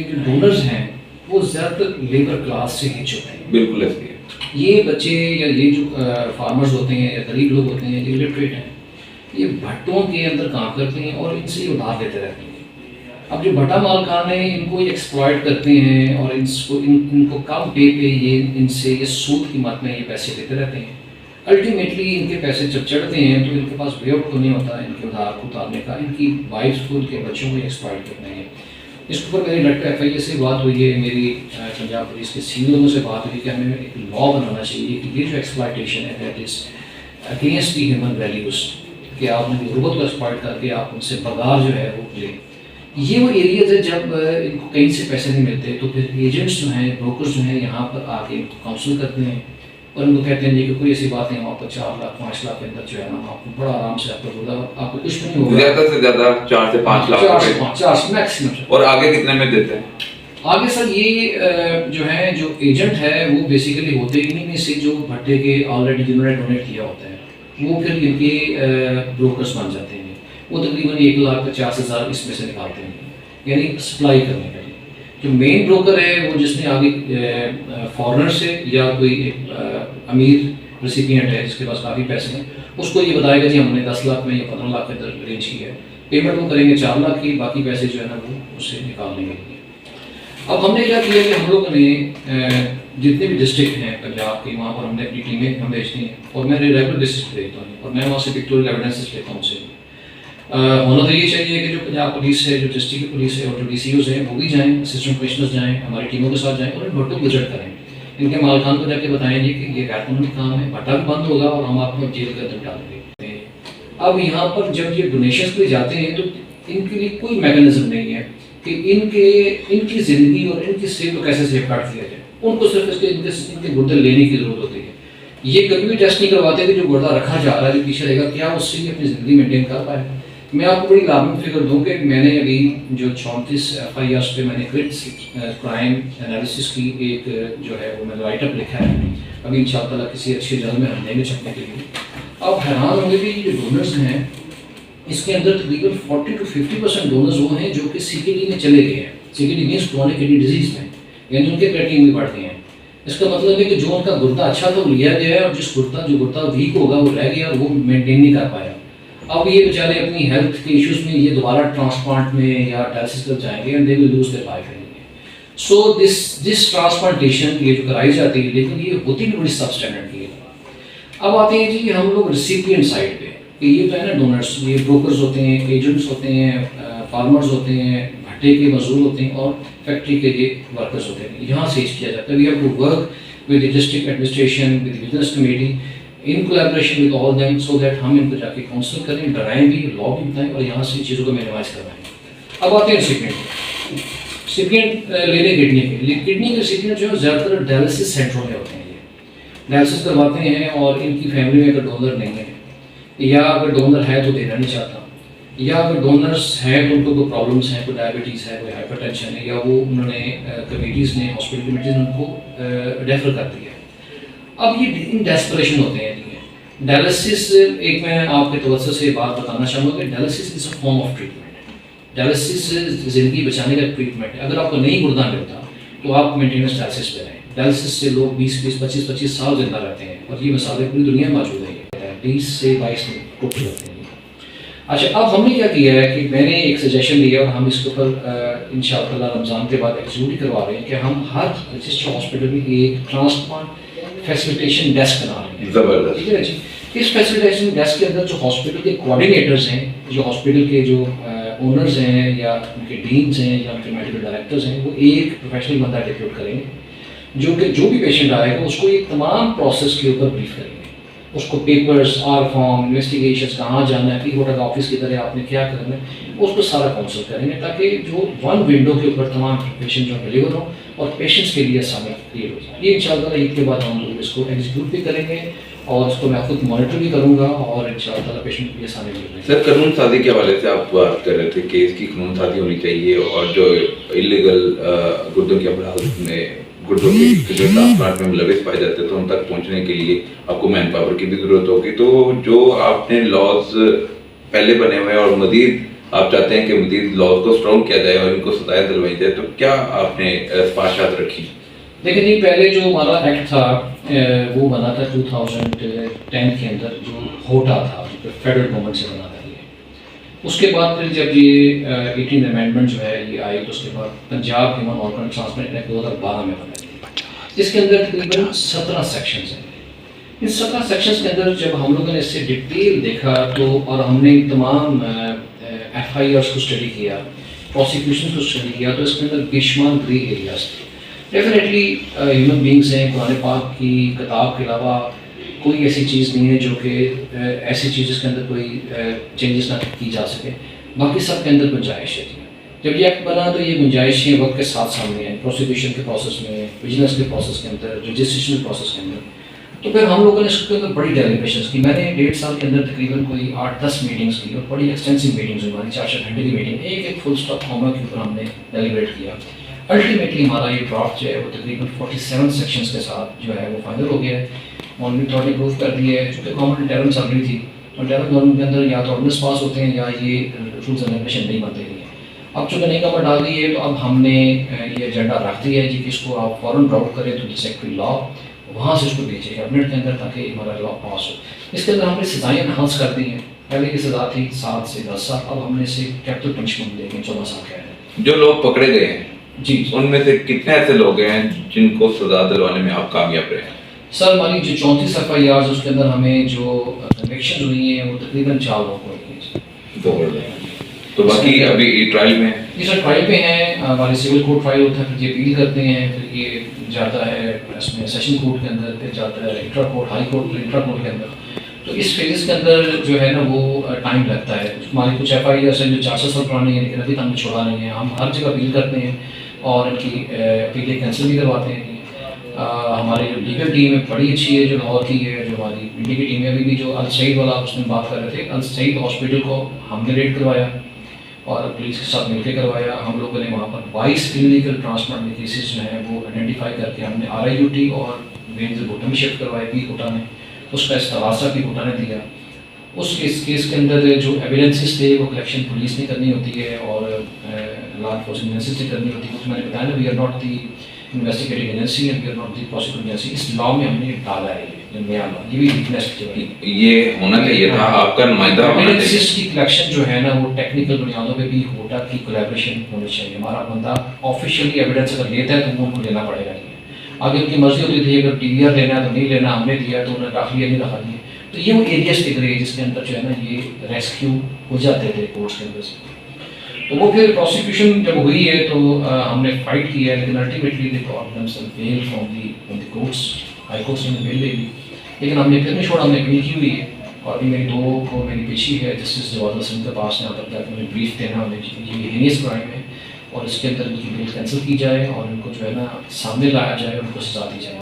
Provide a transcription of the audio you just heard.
जो डोनर्स हैं वो ज़्यादातर लेबर क्लास से ही जुड़े हैं। बिल्कुल ऐसे ही है। ये बच्चे या ये जो फार्मर्स होते हैं या गरीब लोग होते हैं, ये इलिटरेट हैं, ये भट्टों के अंदर काम करते हैं और इनसे ये उधार लेते रहते हैं। अब जो भट्टा मालकान है इनको ये एक्सप्लॉइट करते हैं और इनको कम पे ये इनसे ये सूद की मद में ये पैसे देते रहते हैं। अल्टीमेटली इनके पैसे जब चढ़ते हैं तो इनके पास वे आउट तो नहीं होता इनके उधार को उतारने का, इनकी वाइफ को उनके बच्चों को एक्सप्लॉइट करते हैं। इसके ऊपर मेरी डायरेक्टर FIA से बात हुई है, मेरी पंजाब पुलिस के सीनियरों से बात हुई कि हमें एक लॉ बनाना चाहिए कि ये जो एक्सप्लॉइटेशन है that is against the human values, कि आप उनकी गुर्बत को एक्सप्लॉइट करके आप उनसे बगार जो है वो लें। ये वो एरियाज है जब इनको कहीं से पैसे नहीं मिलते तो फिर एजेंट्स जो हैं, ब्रोकर्स जो हैं, यहाँ पर आके इनको काउंसिल करते हैं और उनको कहते हैं जी कि कोई ऐसी बात नहीं, आपको 4 लाख 5 लाख के अंदर जो है ना आपको बड़ा आराम से आपको होगा, आपको कुछ भी नहीं होगा। ज़्यादा से ज़्यादा 4 से 5 लाख 4 से मैक्सिमम। और आगे कितने में देते हैं? आगे सर ये जो है जो एजेंट है वो बेसिकली होते इन्हीं में से जो भट्टे के ऑलरेडी जिन्होंने डोनेट किया होता है वो फिर इनके ब्रोकर्स बन जाते हैं। वो तकरीबन 1,50,000 इसमें से निकालते हैं, यानी सप्लाई करने के लिए। जो मेन ब्रोकर है वो जिसने आगे फॉरेनर से या कोई अमीर रेसिपिएंट है जिसके पास काफ़ी पैसे हैं, उसको ये बताएगा जी हमने 10 लाख में या 15 लाख के अंदर अरेंज की है, पेमेंट वो करेंगे 4 लाख की, बाकी पैसे जो है ना वो उससे निकाल लेंगे। अब हमने क्या किया कि हम लोगों ने जितने भी डिस्ट्रिक्ट हैं पंजाब के वहाँ पर हमने अपनी टीमें हम भेजती हैं और मैं रेगुलर बेसिस पे देखता हूँ और मैं वहाँ से पिक्टोरियल एविडेंसेस लेता हूँ उनसे। होना तो ये चाहिए कि जो पंजाब पुलिस है, जो डिस्ट्रिक्ट की पुलिस है और जो DCOs हैं वो भी जाएँ, असिस्टेंट कमिश्नर्स जाएँ, हमारी टीमों के साथ जाएँ और इन भट्टों को विजिट करें, इनके मालकान को जाके बताएं जी कि ये गैर कानूनी काम है, भट्टा भी बंद होगा और हम आपको जेल के अंदर डालेंगे। अब यहाँ पर जब ये डोनेशन के लिए जाते हैं तो इनके लिए कोई मैकेनिज्म नहीं है कि इनकी ज़िंदगी और इनकी सेहत को कैसे सेफ गार्ड किया जाए। उनको सिर्फ इनके गुर्दे लेने की ज़रूरत होती है। ये कभी भी टेस्ट नहीं करवाते कि जो गुर्दा रखा जा रहा है जो पीछे रहेगा क्या उससे अपनी ज़िंदगी मेंटेन कर पाए। मैं आपको बड़ी लाभदायक फिगर दूँ कि मैंने अभी जो 34 FIRs पे मैंने क्राइम एनालिसिस की एक जो है वो मैंने राइटअप लिखा है, अभी इंशाअल्लाह किसी अच्छी जगह में हम देंगे छपने के लिए। अब हैरान होंगे कि ये जो डोनर्स हैं इसके अंदर तकरीबन 40 to 50% डोनर्स वो हैं जो कि CKD में चले गए हैं। CKD means chronic kidney disease में, यानी उनके क्रिएटिनिन भी बढ़ते हैं। इसका मतलब है कि जो उनका गुर्दा अच्छा था वो लिया गया है और जो गुर्दा वीक होगा वो रह गया और वो मेंटेन नहीं कर पाया। अब ये बेचारे अपनी हेल्थ के इश्यूज़ में ये दोबारा ट्रांसप्लांट में या डायलिसिस कर जाएंगे and they will lose their life. So this transplantation ये जो कराई जाती है लेकिन ये होती भी बड़ी सब स्टैंडर्ड की है। अब आते हैं जी हम लोग रिसिपिएंट साइड पे कि ये तो है ना डोनर्स, ये ब्रोकर्स होते हैं, एजेंट्स होते हैं, फार्मर्स होते हैं, भट्टे के मजदूर होते हैं और फैक्ट्री के ये वर्कर्स होते हैं। यहाँ से किया जाता है। We have to work with the district administration, with the business committee in collaboration with all them so that हम इनको जाके काउंसिल करें, डराएं भी, लॉ भी बताएं और यहाँ से चीज़ों को मिनिमाइज करवाएं। अब आते हैं रिसिपिएंट लेने किडनी के। किडनी के रिसिपिएंट जो है ज़्यादातर डायलिसिस सेंटरों में होते हैं। ये डायलिसिस करवाते हैं और इनकी फैमिली में अगर डोनर नहीं है या अगर डोनर है तो देना नहीं चाहता, या अगर डोनर्स हैं तो उनको कोई प्रॉब्लम्स हैं, कोई डायबिटीज़ है, कोई हाइपरटेंशन है, या वो उन्होंने कमेटीज़ ने, हॉस्पिटल कमेटीज़ ने उनको रेफर कर दिया। अब ये इन डेस्परेशन होते हैं। डायलिसिस एक मैं आपके तवज्जो से बात बताना चाहूँगा कि dialysis is a form of treatment. Dialysis ज़िंदगी बचाने का ट्रीटमेंट है। अगर आपको नहीं गुर्दा मिलता तो आप मेंटेनेंस डायलिसिस पे रहें। डायलिसिस से लोग 20-25 साल जिंदा रहते हैं और ये मसाले पूरी दुनिया में मौजूद है। 20 से 22 टोटल होते हैं। अच्छा, अब हमने क्या किया है कि मैंने एक सजेशन दिया और हम इसके ऊपर इंशाअल्लाह रमज़ान के बाद एग्जीक्यूट करवा रहे हैं कि हम हर रजिस्टर हॉस्पिटल में एक ट्रांसप्लांट फैसिलिटेशन डेस्क बना रहे हैं। ज़बरदस्त। ठीक है जी। इस फैसिलिटेशन डेस्क के अंदर जो हॉस्पिटल के कोऑर्डिनेटर्स हैं, जो हॉस्पिटल के जो ओनर्स हैं या उनके डीन्स हैं या उनके मेडिकल डायरेक्टर्स हैं, वो एक प्रोफेशनल बंदा डिप्यूट करेंगे जो कि जो भी पेशेंट आएगा उसको ये तमाम प्रोसेस के ऊपर ब्रीफ करेंगे। उसको पेपर्स, आर फॉर्म, इन्वेस्टिगेशंस, कहाँ जाना है, पी का ऑफिस किधर है, आपने क्या करना है, उसको सारा काउंसिल करेंगे ताकि जो वन विंडो के ऊपर तमाम पेशेंट जो डिलीवर हो और पेशेंट्स के लिए आसानी क्रिएट हो जाए। ये इंशाअल्लाह ईद के बाद हम लोग इसको एग्जीक्यूट भी करेंगे और इसको मैं खुद मॉनिटर भी करूँगा और इंशाअल्लाह पेशेंट की आसानी मिलेगी। सर, कानून साजी के हवाले से आप बात कर रहे थे कि इसकी कानून साजी होनी चाहिए और जो इलीगल गुर्दों की अपराध में गुर्दों के जो ट्रांसप्लांट में मुलविस पाए जाते हैं तो उन तक पहुंचने के लिए आपको मैन पावर की भी ज़रूरत होगी। तो जो आपने लॉज पहले बने हुए और मज़ीद आप चाहते हैं कि मजीद लॉज को स्ट्रॉन्ग किया जाए और इनको सजाएं दिलवाई जाए, तो क्या आपने सिफारिशात रखी? देखिए जी, पहले जो हमारा एक्ट था वो बना था 2010 के अंदर, जो होटा था, जो फेडरल गवर्नमेंट से बना था ये। उसके बाद फिर जब ये 18 अमेंडमेंट जो है ये आई, तो उसके बाद Punjab human organ transplant act 2012 में बना है, जिसके अंदर तकरीबन 17 सेक्शंस हैं। इन 17 सेक्शंस के अंदर जब हम लोगों ने इससे डिटेल देखा तो, और हमने तमाम FIRs को स्टडी किया, प्रोसिक्यूशन को स्टडी किया, तो इसके अंदर बेशुमार ग्रे एरियाज थे। डेफिनेटली ह्यूमन बींग्स हैं, कुरान पाक की किताब के अलावा कोई ऐसी चीज़ नहीं है जो कि ऐसी चीज़ जिसके अंदर कोई चेंजेस ना की जा सके, बाकी सब के अंदर गुंजाइश है। जब ये एक्ट बना तो ये गुंजाइशें वक्त के साथ सामने हैं, प्रोसिक्यूशन के प्रोसेस में, विजिलेंस के प्रोसेस के अंदर, रजिस्ट्रेशन प्रोसेस के अंदर। तो फिर हम लोगों ने इसके अंदर बड़ी डेलिब्रेशंस की। मैंने 1.5 साल के अंदर तकरीबन कोई 8-10 मीटिंग्स की, और बड़ी एक्सटेंसिव मीटिंग्स हुई हमारी, 4-4 घंटे की मीटिंग, एक फुल स्टॉप कॉमा के ऊपर हमने डेलिब्रेट किया। अल्टीमेटली हमारा ये ड्राफ्ट जो है वो तकरीबन 47 सेक्शंस के साथ जो है वो फाइनल हो गया है। ऑनली अथॉरिटी प्रूव कर दी है, चूँकि गवर्नमेंट इंटरम चल रही थी, और इंटरम गवर्नमेंट के अंदर या तो ऑर्डिनेंस पास होते हैं या ये रूल्स एंड रेगुलेशन नहीं बनते नहीं हैं। अब चूँकि नई गवर्नमेंट आ गई है, तो अब हमने ये एजेंडा रख दिया है जी कि इसको आप फ़ौरन ड्राउट करें तो सेक्रेटरी लॉ, वहाँ से इसको भेजिए कैबिनेट के अंदर, ताकि हमारा लॉ पास हो। इसके अंदर हमने सजाएँ एनहांस कर दी हैं। पहले की सज़ा थी 7 से 10 साल, अब हमने इसे कैपिटल पनिशमेंट देंगे 14 साल कह रहे हैं। जो लोग पकड़े गए हैं जी, उनमें से कितने ऐसे लोग हैं जिनको सजा दिलवाने में आप कामयाब रहे हैं? सर हमारी जो 34 FIRs उसके अंदर हमें जो कन्विक्शन हुई हैं वो तकरीबन 4 लोगों को हुई हैं। तो बाकी अभी ट्रायल में है? ये सर ट्रायल पे हैं। हमारे सिविल कोर्ट ट्रायल होता है, फिर ये अपील करते हैं, फिर ये जाता है इसमें सेशन कोर्ट के अंदर, फिर जाता है intra court, high court, intra court के अंदर। तो इस फेजेस के अंदर जो है ना वो टाइम लगता है। हमारी कुछ FIRs हैं जो 400 साल पुरानी है, लेकिन अभी तक हमने छोड़ा नहीं है। हम हर जगह अपील करते हैं और इनकी अपीलें कैंसिल भी करवाते हैं। हमारी जो लीगल टीम है बड़ी अच्छी है, जो लाहौर की है, जो हमारी इंडिया की टीम है। अभी भी जो अल सईद वाला उसमें बात कर रहे थे, अल सईद हॉस्पिटल को हमने रेड करवाया और पुलिस के साथ मिलकर करवाया। हम लोगों ने वहाँ पर 22 इलीगल ट्रांसप्लांट के केसेस जो हैं वो आइडेंटिफाई करके हमने RIUT और वेंज कोटा में शिफ्ट करवाए, पी कोटा में। उसका इस्तगासा पी कोटा ने दिया। उस केस के अंदर जो एविडेंसेस थे वो कलेक्शन पुलिस ने करनी होती है और लॉ एनफोर्समेंट एजेंसी से करनी होती है। तो मैंने बताया ना, we are not the investigating agency and we are not the prosecuting agency. इस लॉ में हमने डाला है ये नया लॉ, ये भी वीकनेस है। ये होना चाहिए था, आपका नुमाइंदा होना चाहिए। एविडेंसेस की कलेक्शन जो है ना वो टेक्निकल बुनियादों पे भी होटा की कोलैबोरेशन होनी चाहिए। हमारा बंदा ऑफिशियली एविडेंस अगर लेता है तो वो उनको लेना पड़ेगा नहीं। आगे उनकी मर्जी होती थी, अगर TVR लेना है तो नहीं लेना, हमने दिया तो उन्हें दाखिलिया नहीं रखा दिए। तो ये वो एरियाज दिख रहे हैं जिसके अंदर जो है ना ये रेस्क्यू हो जाते थे कोर्ट्स के अंदर से। तो वो फिर प्रोसिक्यूशन जब हुई है तो हमने फाइट की है, लेकिन ultimately they got themselves bail from the courts, high courts ने बेल ले ली। लेकिन हमने फिर नहीं छोड़ा, हमने अपील की हुई है। और अभी मेरी 2 को मेरी पेशी है जस्टिस जवाद हसन के पास, यहाँ तक जाकर उन्हें ब्रीफ देना हमें ये हेनियस क्राइम है और इसके अंदर इनकी बेल कैंसिल की जाए और इनको जो है ना सामने लाया जाए और उनको सजा दी जाए।